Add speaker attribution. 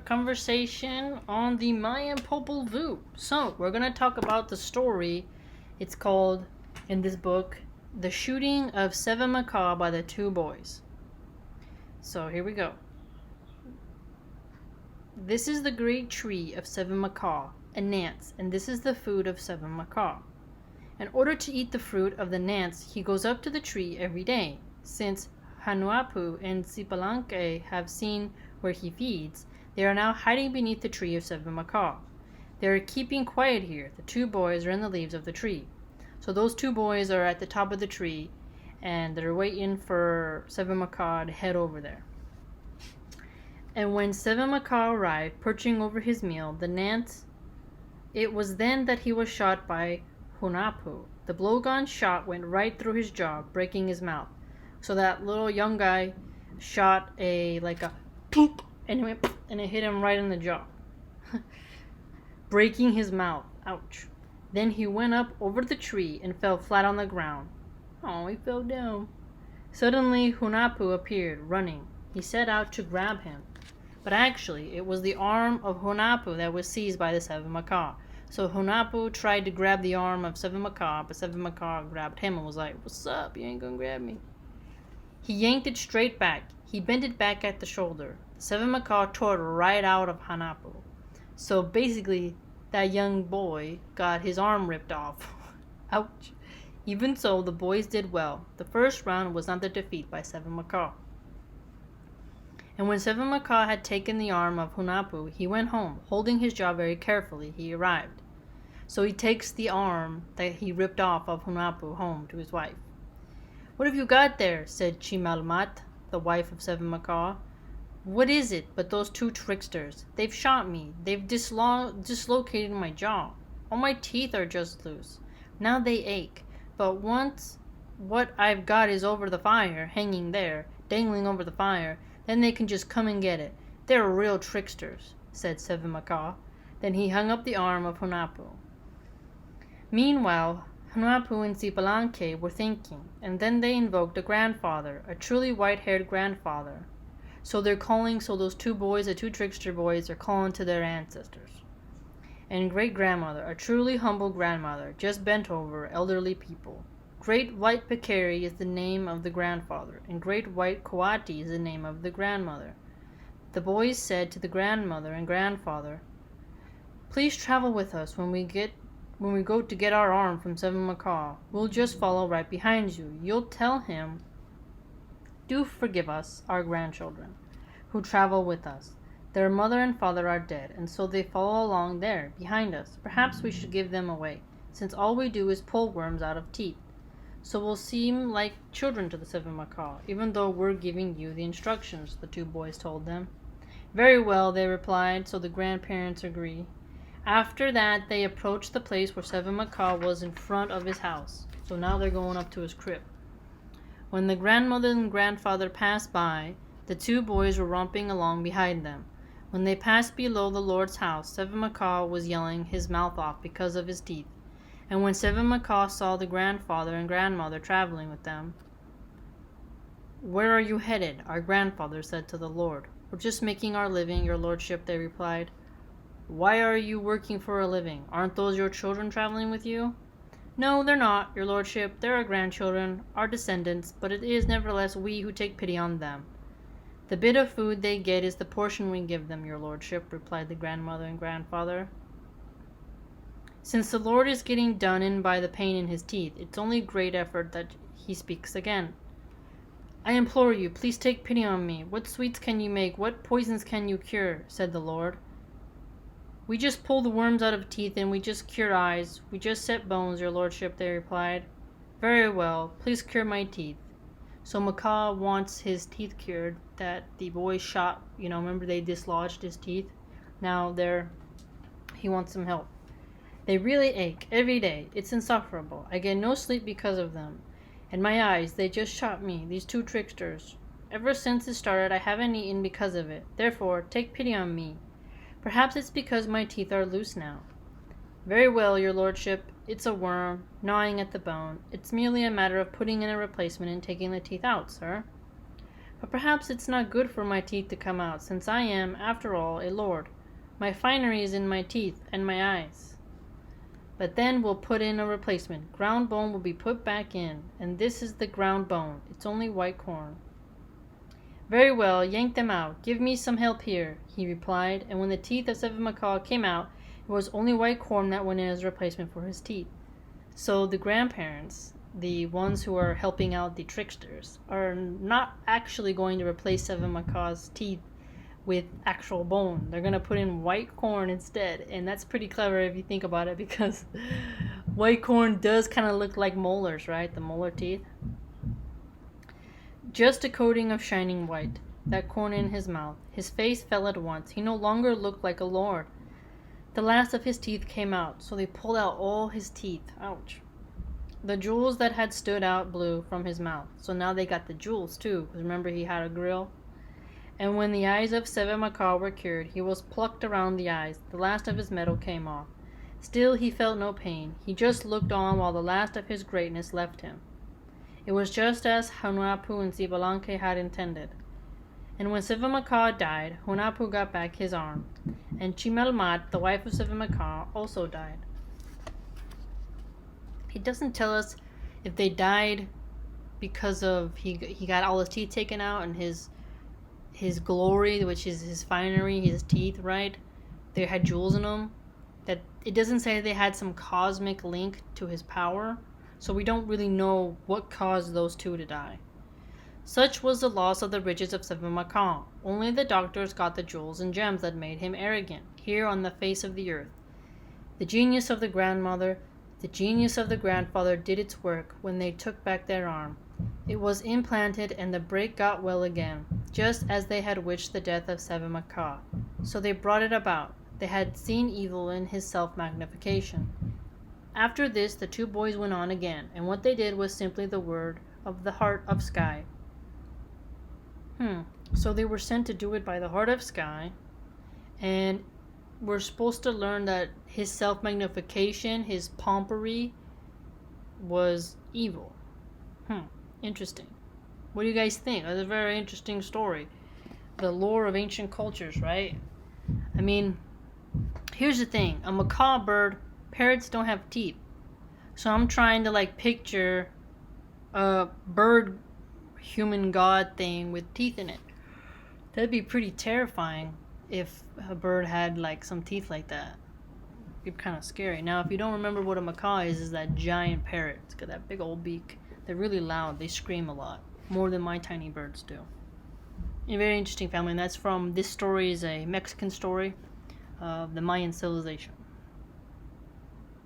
Speaker 1: conversation on the Mayan Popol Vuh. So, we're going to talk about the story. It's called, in this book, The Shooting of Seven Macaw by the Two Boys. So, here we go. This is the great tree of Seven Macaw, a nance, and this is the food of Seven Macaw. In order to eat the fruit of the nance, he goes up to the tree every day. Since Hanuapu and Sipalanke have seen where he feeds, they are now hiding beneath the tree of Seven Macaw. They are keeping quiet here. The two boys are in the leaves of the tree. So those two boys are at the top of the tree, and they're waiting for Seven Macaw to head over there. And when Seven Macaw arrived, perching over his meal, the nance, it was then that he was shot by Hunahpu. The blowgun shot went right through his jaw, breaking his mouth. So that little young guy shot a poop, and it hit him right in the jaw, breaking his mouth. Ouch. Then he went up over the tree and fell flat on the ground. Oh, he fell down. Suddenly Hunahpu appeared, running. He set out to grab him. But actually, it was the arm of Hunahpu that was seized by the Seven Macaw. So Hunahpu tried to grab the arm of Seven Macaw, but Seven Macaw grabbed him and was like, "What's up? You ain't gonna grab me." He yanked it straight back. He bent it back at the shoulder. The Seven Macaw tore it right out of Hunahpu. So basically, that young boy got his arm ripped off. Ouch. Even so, the boys did well. The first round was not the defeat by Seven Macaw. And when Seven Macaw had taken the arm of Hunahpu, he went home, holding his jaw very carefully. He arrived. So he takes the arm that he ripped off of Hunahpu home to his wife. "What have you got there?" said Chimalmat, the wife of Seven Macaw. "What is it but those two tricksters? They've shot me. They've dislocated my jaw. All my teeth are just loose. Now they ache. But once what I've got is over the fire, hanging there, dangling over the fire, then they can just come and get it. They're real tricksters," said Seven Macaw. Then he hung up the arm of Hunahpu. Meanwhile, Hunahpu and Sipalanke were thinking, and then they invoked a grandfather, a truly white-haired grandfather. So those two boys, the two trickster boys, are calling to their ancestors. And great-grandmother, a truly humble grandmother, just bent over elderly people. Great White Peccary is the name of the grandfather, and Great White Coati is the name of the grandmother. The boys said to the grandmother and grandfather, "Please travel with us when we go to get our arm from Seven Macaw. We'll just follow right behind you. You'll tell him, 'Do forgive us, our grandchildren, who travel with us. Their mother and father are dead, and so they follow along there, behind us. Perhaps we should give them away, since all we do is pull worms out of teeth. So we'll seem like children to the Seven Macaw, even though we're giving you the instructions," the two boys told them. "Very well," they replied, so the grandparents agree. After that, they approached the place where Seven Macaw was in front of his house. So now they're going up to his crib. When the grandmother and grandfather passed by, the two boys were romping along behind them. When they passed below the Lord's house, Seven Macaw was yelling his mouth off because of his teeth. And when Seven Macaw saw the grandfather and grandmother traveling with them, "Where are you headed?" our grandfather said to the Lord. "We're just making our living, your lordship," they replied. "Why are you working for a living? Aren't those your children traveling with you?" "No, they're not, your lordship. They're our grandchildren, our descendants, but it is nevertheless we who take pity on them." "The bit of food they get is the portion we give them, your lordship," replied the grandmother and grandfather. Since the Lord is getting done in by the pain in his teeth, it's only great effort that he speaks again. "I implore you, please take pity on me. What sweets can you make? What poisons can you cure?" said the Lord. "We just pull the worms out of teeth, and we just cure eyes. We just set bones, your lordship," they replied. "Very well, please cure my teeth." So Macaw wants his teeth cured that the boy shot. Remember they dislodged his teeth? Now he wants some help. "They really ache every day. It's insufferable. I get no sleep because of them. And my eyes, they just shot me, these two tricksters. Ever since it started, I haven't eaten because of it. Therefore, take pity on me. Perhaps it's because my teeth are loose now." "Very well, your lordship. It's a worm, gnawing at the bone. It's merely a matter of putting in a replacement and taking the teeth out, sir." But perhaps it's not good for my teeth to come out, since I am, after all, a lord. My finery is in my teeth and my eyes. But then we'll put in a replacement. Ground bone will be put back in, and this is the ground bone. It's only white corn. Very well, yank them out. Give me some help here, he replied, and when the teeth of Seven Macaw came out, it was only white corn that went in as a replacement for his teeth. So the grandparents, the ones who are helping out the tricksters, are not actually going to replace Seven Macaw's teeth with actual bone. They're going to put in white corn instead, and that's pretty clever if you think about it, because white corn does kind of look like molars, right? The molar teeth. Just a coating of shining white, that corn in his mouth. His face fell at once. He no longer looked like a lord. The last of his teeth came out, so they pulled out all his teeth. Ouch. The jewels that had stood out blew from his mouth, so now they got the jewels too, because remember he had a grill? And when the eyes of Seven Macaw were cured, he was plucked around the eyes. The last of his metal came off. Still he felt no pain. He just looked on while the last of his greatness left him. It was just as Hunahpu and Xbalanque had intended. And when Seven Macaw died, Hunahpu got back his arm, and Chimelmat, the wife of Seven Macaw, also died. It doesn't tell us if they died because of he got all his teeth taken out and his glory, which is his finery, his teeth, right? They had jewels in them. That it doesn't say they had some cosmic link to his power, so we don't really know what caused those two to die. Such was the loss of the riches of Seven Macaw. Only the doctors got the jewels and gems that made him arrogant, here on the face of the earth. The genius of the grandmother, the genius of the grandfather did its work when they took back their arm. It was implanted and the break got well again, just as they had wished the death of Seven Macaw. So they brought it about. They had seen evil in his self-magnification. After this, the two boys went on again, and what they did was simply the word of the heart of Sky. So they were sent to do it by the heart of Sky, and we're supposed to learn that his self-magnification, his pompery, was evil. Interesting. What do you guys think? That's a very interesting story. The lore of ancient cultures, right? I mean, here's the thing. A macaw bird, parrots don't have teeth. So I'm trying to picture a bird human god thing with teeth in it. That'd be pretty terrifying if a bird had some teeth like that. It'd be kind of scary. Now, if you don't remember what a macaw is that giant parrot. It's got that big old beak. They're really loud. They scream a lot. More than my tiny birds do. A very interesting family. And that's from, this story is a Mexican story of the Mayan civilization.